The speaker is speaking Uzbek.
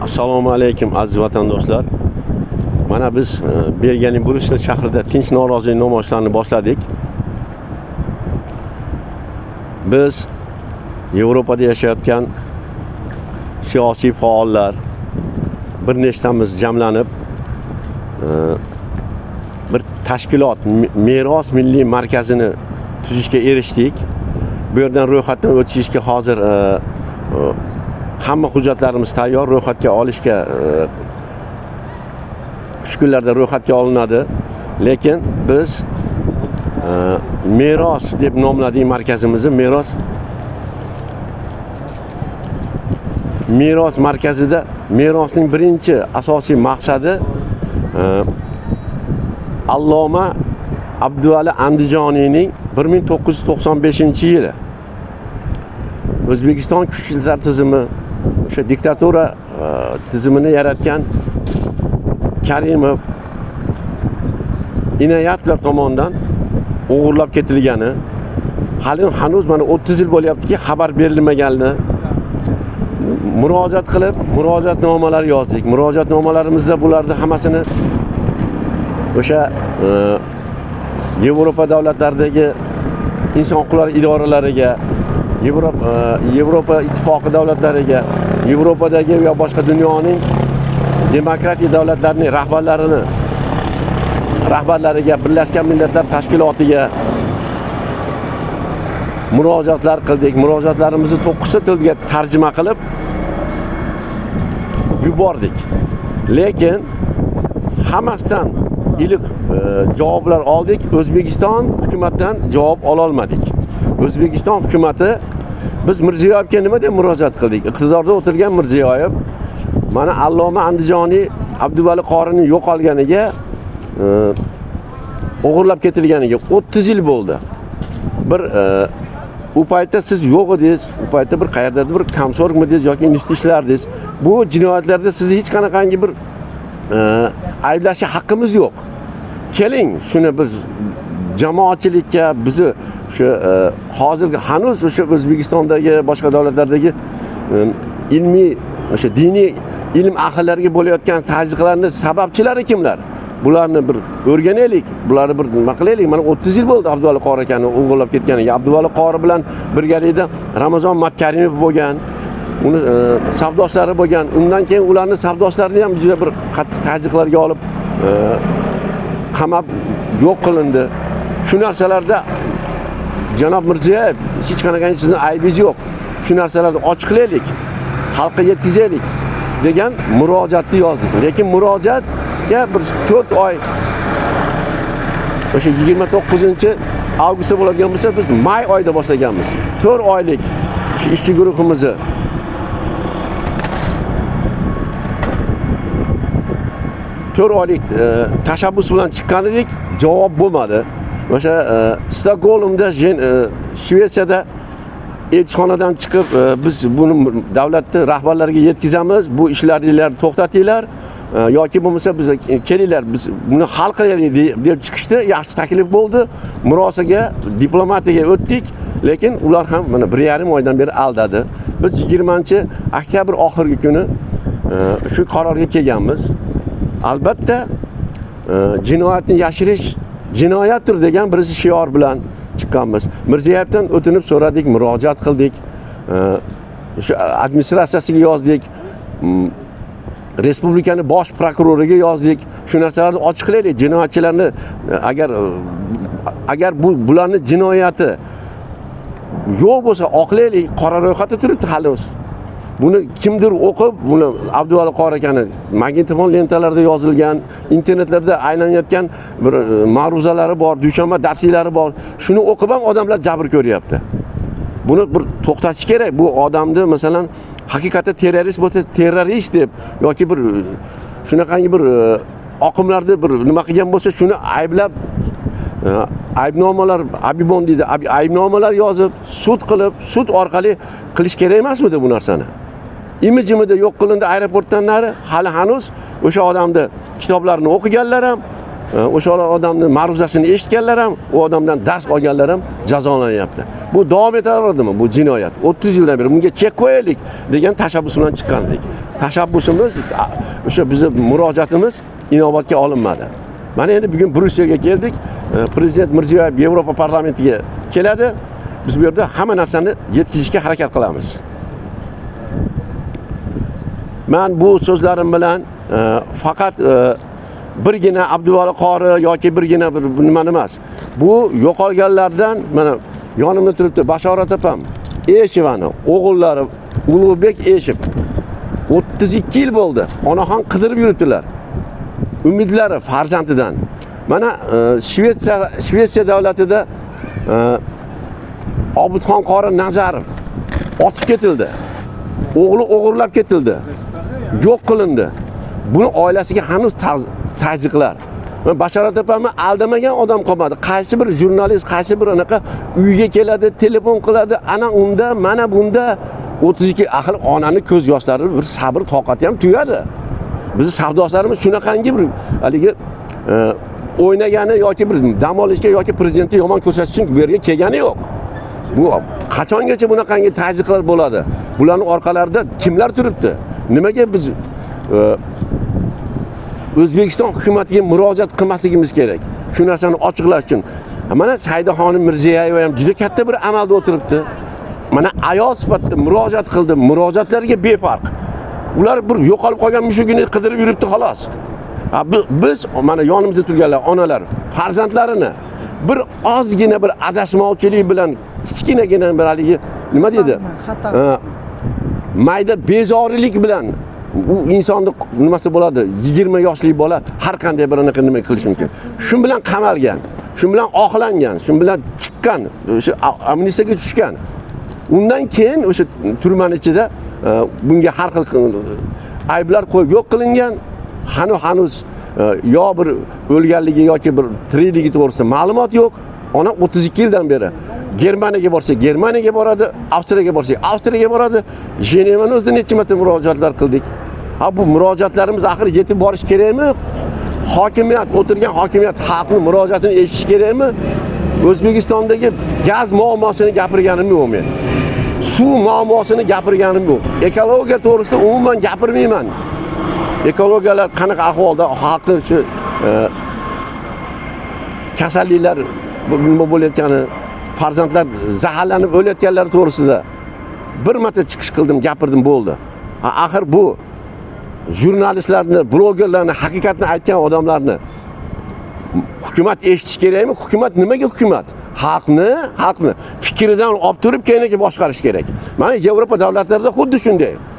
Assalomu alaykum aziz vatandoshlar. Mana biz Belgiyaning Bryussel shahrida tinch norozilik namoyishlarini boshladik. Biz Yevropada yashayotgan siyosiy faollar bir nechtamiz jamlanib bir tashkilot Meros milliy markazini tuzishga erishdik. Bu yerdan ro'yxatdan o'tishga hozir hamma hujjatlarimiz tayyor, ro'yxatga olishga shu kunlarda ro'yxatga olinadi. Lekin biz Meros deb nomladik markazimizni. Meros markazida Merosning birinchi asosiy maqsadi Alloma Abduvali Andijoniyning 1995-yili O'zbekiston kuchlar tizimi, o'sha diktatura tizimini yaratgan Karimov, Inoyatov tomonidan o'g'irlab ketilgani, hanuz mana 30 yil bo'lyaptiki, xabar berilmagani murojaat qilib, murojaatnomalar yozdik. Murojaatnomalarimizda bularni hammasini o'sha Yevropa davlatlaridagi inson huquqlari idoralariga, Yevropa ittifoqi davlatlariga, Yevropadagi va boshqa dunyoning demokratik davlatlarining rahbarlariga, Birlashgan Millatlar Tashkilotiga murojaatlar qildik. Murojaatlarimizni 9 ta tilga tarjima qilib yubordik. Lekin hammasidan iliq javoblar oldik. O'zbekiston hukumatidan javob ola olmadik. O'zbekiston hukumati biz Mirziyoyevga nima deb murojaat qildik? Iqtidorda o'tirgan Mirziyoyev mana Alloma Andijoniy Abduvali qorining yo'qolganiga, o'g'irlab ketilganiga 30 yil bo'ldi. Bir u paytda siz yo'q edingiz, u paytda bir qayerdadir bir komsorgmidingiz yoki institutda ishlardingiz. Bu jinoyatlarda sizni hech qanaqangi bir ayblashga haqqimiz yo'q. Keling, shuni biz jamoatchilikka, bizni o'sha hozirgi hanuz o'sha O'zbekistondagi boshqa davlatlardagi ilmiy, o'sha diniy ilm ahllariga bo'layotgan tazyiqlarning sababchilari kimlar? Bularni bir o'rganaylik, bularni bir nima qilaylik. Mana 30 yil bo'ldi Abduvali qori akani o'g'irlab ketganiga. Abduvali qori bilan birgalikda Ramazon Makkarimov bo'lgan, uni savdoshlari bo'lgan. Undan keyin ularning savdoshlarini ham juda bir qattiq tazyiqlarga olib qamab yo'q qilindi. Shu narsalarda janob Mirziyoyev, hech qanaqangi sizning aybingiz yo'q. Shu narsalarni ochiqlaylik, xalqqa yetkazaylik degan murojaatni yozdik. Lekin murojaatga bir 4 oy, o'sha 29-avgustda bo'lgan bo'lsa, biz may oyida boshlaganmiz. 4 oylik shu ishchi guruhimizni tashabbus bilan chiqqan edik, javob bo'lmadi. O'sha Stokgolmda, Shvetsiyada elchixonadan chiqib biz buni davlatning rahbarlariga yetkazamiz, bu ishlarni to'xtatinglar yoki bo'lmasa biz kelinglar, biz buni hal qilaylik deb chiqishdi. Yaxshi taklif bo'ldi. Murosaga, diplomatiyaga o'tdik, lekin ular ham mana 1,5 oydan beri aldadi. Biz 20-oktyabr oxirgi kuni shu qarorga kelganmiz. Albatta jinoyatni yashirish jinoyatdir degan bir shior bilan chiqqanmiz. Mirziyoyevdan o'tinib so'radik, murojaat qildik. Shu administratsiyasiga yozdik. Respublikaning bosh prokuroriga yozdik. Shu narsalarni ochiqlaylik. Jinoyatchilarni agar bularning jinoyati yo'q bo'lsa oqlaylik. Qora ro'yxatda turibdi hali. Buni kimdir o'qib, buni Abduvali qori akani magnitofon lentalarida yozilgan, internetlarda aylanayotgan bir ma'ruzalari bor, dushanba darsliklari bor. Shuni o'qib ham odamlar jabr ko'ryapti. Buni bir to'xtatish kerak. Bu odamni masalan haqiqatda terrorist bo'lsa, terrorist deb yoki bir shunaqangi bir oqimlarda bir nima qilgan bo'lsa, shuni ayblab aybnomalar, Abibon deydi, aybnomalar yozib, sud qilib, sud orqali qilish kerak emasmidi bu narsani? Imijimida yo'q qilindi aeroportdan nari, hali hanuz o'sha odamni kitoblarini o'qiganlar ham, o'sha odamning ma'ruzasini eshitganlar ham, u odamdan dars olganlar ham jazolanyapti. Bu davom etaveradimi bu jinoyat? 30 yildan beri bunga chek qo'yaylik degan tashabbus bilan chiqqandik. Tashabbusimiz o'sha bizning murojaatimiz inobatga olinmadi. Mana endi bugun Bryusselga keldik. Prezident Mirziyoyev Yevropa parlamentiga keladi. Biz bu yerda hamma narsani yetkazishga harakat qilamiz. Men bu so'zlarim bilan faqat birgina Abduvali qori yoki birgina bir nima emas. Bu yo'qolganlardan mana yonimda turibdi Bashorat opam, Eshevani o'g'illari Ulug'bek Eshev 32 yil bo'ldi. Onaxon qidirib yuribdilar. Umidlari farzandidan. Mana Shvetsiya davlatida Obidxon qori Nazarov otib ketildi. O'g'li o'g'irlab ketildi. Yo'q qilindi. Buni oilasiga hanuz tazyiqlar. Bashorat opamni aldamagan odam qolmadi. Qaysi bir jurnalist, qaysi bir anaqa uyga keladi, telefon qiladi, ana unda, mana bunda 32 axir onani ko'z yoshlari bir sabr toqati ham tugadi. Bizning savdoshlarimiz shunaqangi bir haligi o'ynagani yoki bir dam olishga yoki prezidentni yomon ko'rsatish uchun bu yerga kelgani yo'q. Bu qachongacha bunaqangi tazyiqlar bo'ladi? Bularning orqalarida kimlar turibdi? Nimaga biz O'zbekiston hukumatiga murojaat qilmasligimiz kerak? Shu narsani ochiqlash uchun. Mana Saydaxonim Mirziyoyeva ham juda katta bir amalda o'tiribdi. Mana ayol sifatida murojaat qildi. Murojaatlarga befarq. Ular bir yo'qolib qolgan mushugini qidirib yuribdi xolos. Biz mana yonimizda turganlar, onalar farzandlarini bir ozgina bir adashmovchilik bilan kichkinagina bir haligi nima deydi? Mayda bezorilik bilan u insonning nimasi bo'ladi? 20 yoshli bola har qanday bir anaqa nima qilish mumkin. Shu bilan qamalgan, shu bilan oqlangan, shu bilan chiqqan, o'sha amnistiyaga tushgan. Undan keyin o'sha turmaning ichida bunga har xil ayblar qo'yib yo'q qilingan. Hanuz yo bir o'lganligi yoki bir tirikligi to'g'risida ma'lumot yo'q. Ona 32 yildan beri Germaniyaga borsa Germaniyaga boradi, Avstriyaga borsa Avstriyaga boradi. Jenevani o'zida necha marta murojaatlar qildik. Bu murojaatlarimiz axir yetib borish kerakmi? Hokimiyat, o'tirgan hokimiyat xalqning murojaatini eshitish kerakmi? O'zbekistondagi gaz muammosini gapirganim yo'q men. Suv muammosini gapirganim yo'q. Ekologiya to'g'risida umuman gapirmayman. Ekologiyalar qanaqa ahvolda xalqni shu kasalliklar nima bo'layotgani, farzandlar zaharlanib o'layotganlari to'g'risida bir marta chiqish qildim, gapirdim, bo'ldi. Axir bu jurnalistlarni, blogerlarni, haqiqatni aytgan odamlarni hukumat eshitish kerakmi? Hukumat nimaga hukumat? Xalqni fikridan olib turib keyingi boshqarish kerak. Mana Yevropa davlatlarida xuddi shunday.